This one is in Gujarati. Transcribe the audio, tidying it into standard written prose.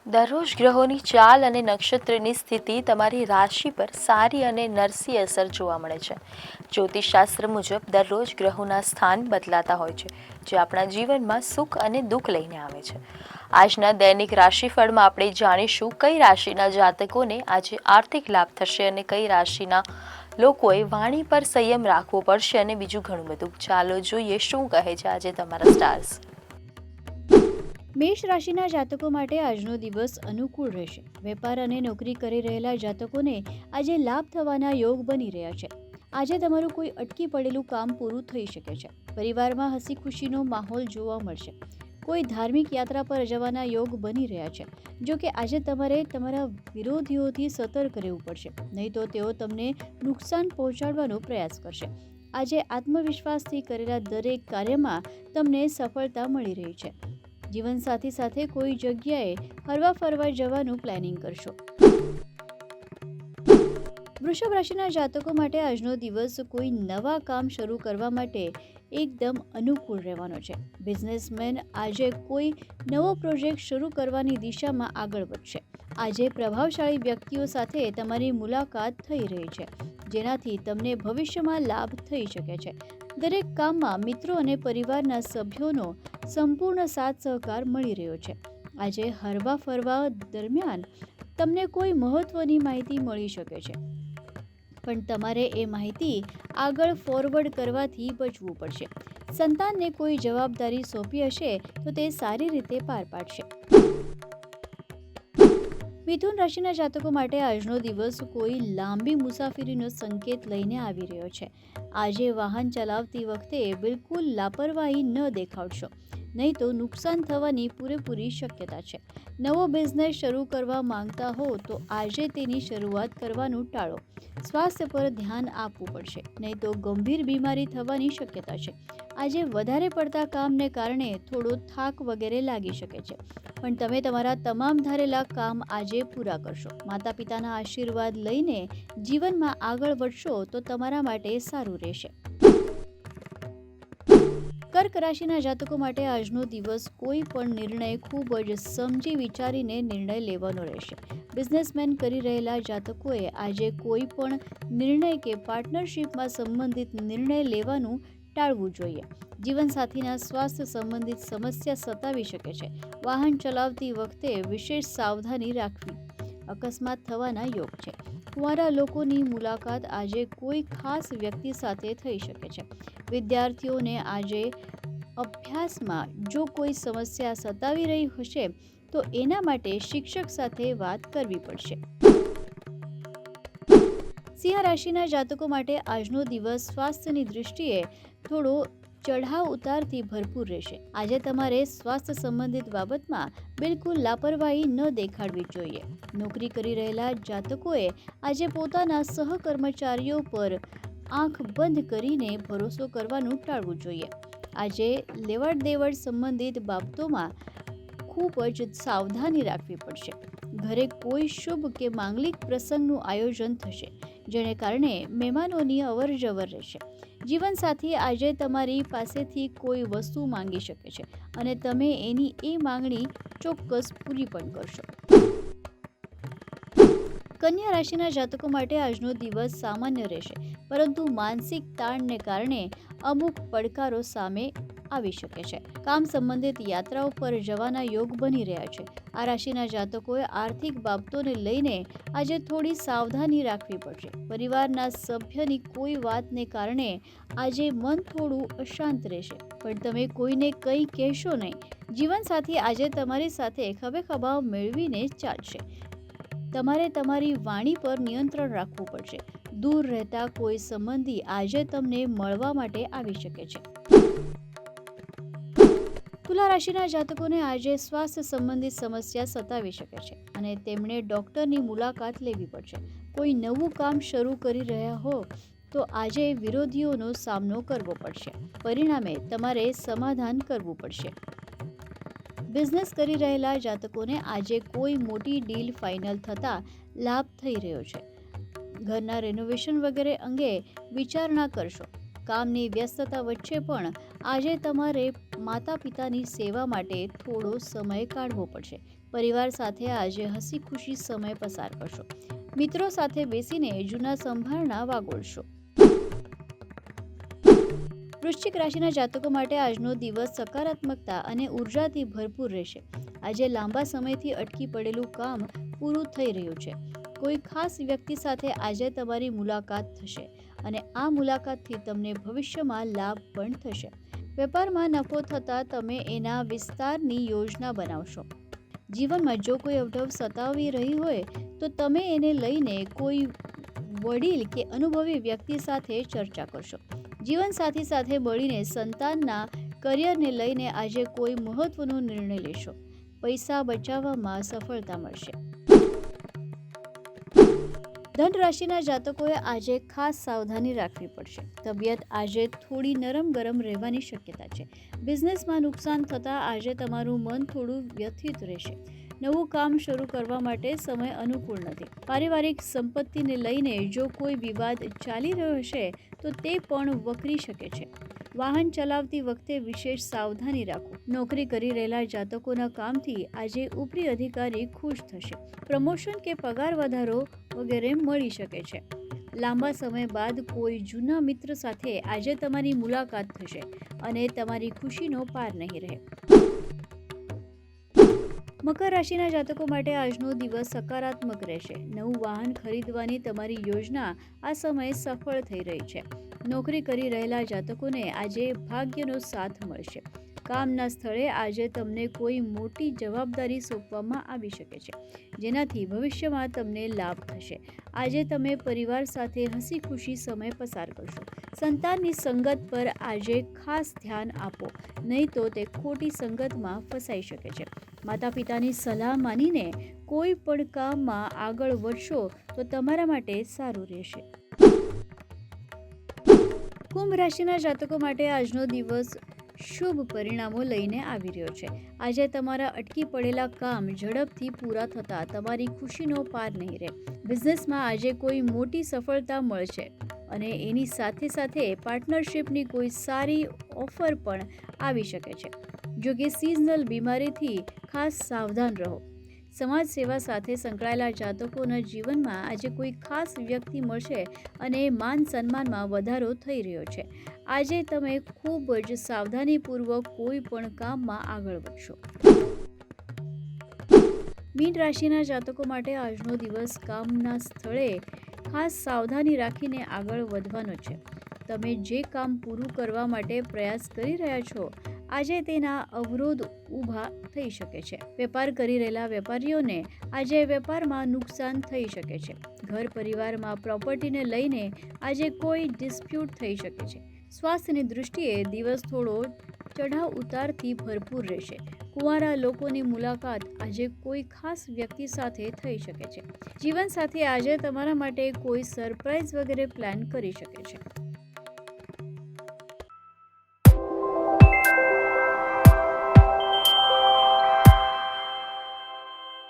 દરરોજ ગ્રહોની ચાલ અને નક્ષત્રની સ્થિતિ તમારી રાશિ પર સારી અને નરસી અસર જોવા મળે છે. જ્યોતિષશાસ્ત્ર મુજબ દરરોજ ગ્રહોના સ્થાન બદલાતા હોય છે, જે આપણા જીવનમાં સુખ અને દુઃખ લઈને આવે છે. આજના દૈનિક રાશિફળમાં આપણે જાણીશું કઈ રાશિના જાતકોને આજે આર્થિક લાભ થશે અને કઈ રાશિના લોકોએ વાણી પર સંયમ રાખવો પડશે અને બીજું ઘણું બધું. ચાલો જોઈએ શું કહે છે આજે તમારા સ્ટાર્સ. મેષ રાશિના જાતકો માટે આજનો દિવસ અનુકૂળ રહેશે. વેપાર અને નોકરી કરી રહેલા જાતકોને આજે લાભ થવાના યોગ બની રહ્યા છે. આજે તમારું કોઈ અટકી પડેલું કામ પૂરું થઈ શકે છે. પરિવારમાં હસી ખુશીનો માહોલ જોવા મળશે. કોઈ ધાર્મિક યાત્રા પર જવાના યોગ બની રહ્યા છે. જો કે આજે તમારે તમારા વિરોધીઓથી સતર્ક રહેવું પડશે, નહીં તો તેઓ તમને નુકસાન પહોંચાડવાનો પ્રયાસ કરશે. આજે આત્મવિશ્વાસથી કરેલા દરેક કાર્યમાં તમને સફળતા મળી રહી છે. જીવનસાથી સાથે કોઈ જગ્યાએ હરવા ફરવા જવાનું પ્લાનિંગ કરશો. વૃષભ રાશિના જાતકો માટે આજનો દિવસ કોઈ નવા કામ શરૂ કરવા માટે એકદમ અનુકૂળ રહેવાનો છે. બિઝનેસમેન આજે કોઈ નવો પ્રોજેક્ટ શરૂ કરવાની દિશામાં આગળ વધશે. આજે પ્રભાવશાળી વ્યક્તિઓ સાથે તમારી મુલાકાત થઈ રહી છે, જેનાથી તમને ભવિષ્યમાં લાભ થઈ શકે છે. દરેક કામમાં મિત્રો અને પરિવારના સભ્યોનો સંપૂર્ણ સાથ સહકાર મળી રહ્યો છે. આજે હરવા ફરવા દરમિયાન તમને કોઈ મહત્વની માહિતી મળી શકે છે, પણ તમારે એ માહિતી આગળ ફોરવર્ડ કરવાથી બચવું પડશે. સંતાનને કોઈ જવાબદારી સોંપી હશે તો તે સારી રીતે પાર પાડશે. મિથુન રાશિના જાતકો માટે આજનો દિવસ કોઈ લાંબી મુસાફરીનો સંકેત લઈને આવી રહ્યો છે. આજે વાહન ચલાવતી વખતે બિલકુલ લાપરવાહી ન દેખાડશો, નહીં તો નુકસાન થવાની પૂરેપૂરી શક્યતા છે. નવો બિઝનેસ શરૂ કરવા માંગતા હો તો આજે તેની શરૂઆત કરવાનું ટાળો. સ્વાસ્થ્ય પર ધ્યાન આપવું પડશે, નહીં તો ગંભીર બીમારી થવાની શક્યતા છે. આજે વધારે પડતા કામને કારણે થોડો થાક વગેરે લાગી શકે છે, પણ તમે તમારા તમામ ધારેલા કામ આજે પૂરા કરશો. માતા પિતાના આશીર્વાદ લઈને જીવનમાં આગળ વધશો તો તમારા માટે સારું રહેશે. કર્ક રાશિના જાતકો માટે આજનો દિવસ કોઈ પણ નિર્ણય ખૂબ જ સમજી વિચારીને નિર્ણય લેવાનો રહેશે. બિઝનેસમેન કરી રહેલા જાતકોએ આજે કોઈ પણ નિર્ણય કે પાર્ટનરશિપમાં સંબંધિત નિર્ણય લેવાનું ટાળવું જોઈએ. જીવનસાથીના સ્વાસ્થ્ય સંબંધિત સમસ્યા સતાવી શકે છે. વાહન ચલાવતી વખતે વિશેષ સાવધાની રાખવી. અકસ્માત થવાના યોગ છે. કુંવારા લોકોની મુલાકાત આજે કોઈ ખાસ વ્યક્તિ સાથે થઈ શકે છે. વિદ્યાર્થીઓને આજે અભ્યાસમાં જો કોઈ સમસ્યા સતાવી રહી હશે તો એના માટે શિક્ષક સાથે વાત કરવી પડશે. સિંહ રાશિના જાતકો માટે આજનો દિવસ સ્વાસ્થ્યની દૃષ્ટિએ થોડો ચઢાવ ઉતારથી ભરપૂર રહેશે. આજે તમારે સ્વાસ્થ્ય સંબંધિત બાબતમાં બિલકુલ લાપરવાહી ન દેખાડવી જોઈએ. નોકરી કરી રહેલા જાતકોએ આજે પોતાના સહકર્મચારીઓ પર આંખ બંધ કરીને ભરોસો કરવાનું ટાળવું જોઈએ. આજે લેવડ દેવડ સંબંધિત બાબતોમાં ખૂબ જ સાવધાની રાખવી પડશે. ઘરે કોઈ શુભ કે માંગલિક પ્રસંગનું આયોજન થશે, જેને કારણે મહેમાનોની અવરજવર રહેશે. જીવનસાથી આજે તમારી પાસેથી કોઈ વસ્તુ માંગી શકે છે અને તમે એની એ માંગણી ચોક્કસ પૂરી પણ કરશો. કન્યા રાશિના જાતકો માટે આજનો દિવસ સામાન્ય રહેશે, પરંતુ માનસિક તાણને કારણે અમુક પડકારો સામે આવી શકે છે. કામ સંબંધિત યાત્રાઓ પર જવાના યોગ બની રહ્યા છે. આ રાશિના જાતકોએ આર્થિક બાબતોને લઈને આજે થોડી સાવધાની રાખવી પડશે. પરિવારના સભ્યની કોઈ વાતને કારણે આજે મન થોડું અશાંત રહેશે, પણ તમે કોઈને કંઈ કહેશો નહીં. જીવનસાથી આજે તમારી સાથે ખભેખભા મેળવીને ચાલશે. તમારે તમારી વાણી પર નિયંત્રણ રાખવું પડશે. દૂર રહેતા કોઈ સંબંધી આજે તમને મળવા માટે આવી શકે છે. તુલા રાશિના જાતકોને આજે સ્વાસ્થ્ય સંબંધિત સમસ્યા સતાવી શકે છે અને તેમણે ડોક્ટરની મુલાકાત લેવી પડશે. કોઈ નવું કામ શરૂ કરી રહ્યા હો તો આજે વિરોધીઓનો સામનો કરવો પડશે. પરિણામે તમારે સમાધાન કરવું પડશે. બિઝનેસ કરી રહેલા જાતકોને આજે કોઈ મોટી ડીલ ફાઇનલ થતાં લાભ થઈ રહ્યો છે. ઘરના રેનોવેશન વગેરે અંગે વિચારણા કરશો. કામની વ્યસ્તતા વચ્ચે પણ આજે તમારે માતા પિતાની સેવા માટે થોડો સમય કાઢવો પડશે. પરિવાર સાથે આજે હસી ખુશી સમય પસાર કરશો. મિત્રો સાથે બેસીને જૂના સંભાળના વાગોળશો. વૃશ્ચિક રાશિના જાતકો માટે આજનો દિવસ સકારાત્મકતા અને ઉર્જાથી ભરપૂર રહેશે. આજે લાંબા સમયથી અટકી પડેલું કામ પૂરું થઈ રહ્યું છે. કોઈ ખાસ વ્યક્તિ સાથે આજે તમારી મુલાકાત થશે અને આ મુલાકાતથી તમને ભવિષ્યમાં લાભ પણ થશે. વેપારમાં નફો થતાં તમે એના વિસ્તારની યોજના બનાવશો. જીવનમાં જો કોઈ અવઢવ સતાવી રહી હોય તો તમે એને લઈને કોઈ વડીલ કે અનુભવી વ્યક્તિ સાથે ચર્ચા કરશો. જીવનસાથી સાથે મળીને સંતાનના કરિયરને લઈને આજે કોઈ મહત્વનો નિર્ણય લેશો. પૈસા બચાવવામાં સફળતા મળશે. ધન રાશિના જાતકોએ આજે ખાસ સાવધાની રાખવી પડશે. તબિયત આજે થોડી નરમ ગરમ રહેવાની શક્યતા છે. બિઝનેસમાં નુકસાન થતાં આજે તમારું મન થોડું વ્યથિત રહેશે. નવું કામ શરૂ કરવા માટે સમય અનુકૂળ નથી. પારિવારિક સંપત્તિને લઈને જો કોઈ વિવાદ ચાલી રહ્યો હશે તો તે પણ વકરી શકે છે. વાહન ચલાવતી વખતે વિશેષ સાવધાની રાખો. નોકરી કરી રહેલા જાતકોના કામથી આજે ઉપરી અધિકારી ખુશ થશે. પ્રમોશન કે પગાર વધારો વગેરે મળી શકે છે. લાંબા સમય બાદ કોઈ જૂના મિત્ર સાથે આજે તમારી મુલાકાત થશે અને તમારી ખુશીનો પાર નહીં રહે. મકર રાશિના જાતકો માટે આજનો દિવસ સકારાત્મક રહેશે. નવું વાહન ખરીદવાની તમારી યોજના આ સમયે સફળ થઈ રહી છે. નોકરી કરી રહેલા જાતકોને આજે ભાગ્યનો સાથ મળશે. કામના સ્થળે આજે તમને કોઈ મોટી જવાબદારી સોંપવામાં આવી શકે છે, જેનાથી ભવિષ્યમાં તમને લાભ થશે. આજે તમે પરિવાર સાથે હસી ખુશી સમય પસાર કરશો. સંતાનની સંગત પર આજે ખાસ ધ્યાન આપો, નહીં તો તે ખોટી સંગતમાં ફસાઈ શકે છે. માતા પિતાની સલાહ માનીને કોઈ પણ કામમાં આગળ વધશો તો તમારા માટે સારું રહેશે. કુંભ રાશિના જાતકો માટે આજનો દિવસ શુભ પરિણામો લઈને આવી રહ્યો છે. આજે તમારા અટકી પડેલા કામ ઝડપથી પૂરા થતાં તમારી ખુશીનો પાર નહીં રહે. બિઝનેસમાં આજે કોઈ મોટી સફળતા મળશે અને એની સાથે સાથે પાર્ટનરશિપની કોઈ સારી ઓફર પણ આવી શકે છે. જો કે સિઝનલ બીમારીથી ખાસ સાવધાન રહો. સમાજ સેવા સાથે સંકળાયેલા જાતકોના જીવનમાં આજે કોઈ ખાસ વ્યક્તિ મળશે અને માન સન્માનમાં વધારો થઈ રહ્યો છે. આજે તમે ખૂબ જ સાવધાનીપૂર્વક કોઈ પણ કામમાં આગળ વધશો. મીન રાશિના જાતકો માટે આજનો દિવસ કામના સ્થળે ખાસ સાવધાની રાખીને આગળ વધવાનો છે. તમે જે કામ પૂરું કરવા માટે પ્રયાસ કરી રહ્યા છો આજે તેના અવરોધ ઊભા થઈ શકે છે. વેપાર કરી રહેલા વેપારીઓને આજે વેપારમાં નુકસાન થઈ શકે છે. ઘર પરિવારમાં પ્રોપર્ટીને લઈને આજે કોઈ ડિસ્પ્યુટ થઈ શકે છે. સ્વાસ્થ્યની દૃષ્ટિએ દિવસ થોડો ચઢાવ ઉતારથી ભરપૂર રહેશે. કુંવારા લોકોની મુલાકાત આજે કોઈ ખાસ વ્યક્તિ સાથે થઈ શકે છે. જીવનસાથી આજે તમારા માટે કોઈ સરપ્રાઇઝ વગેરે પ્લાન કરી શકે છે.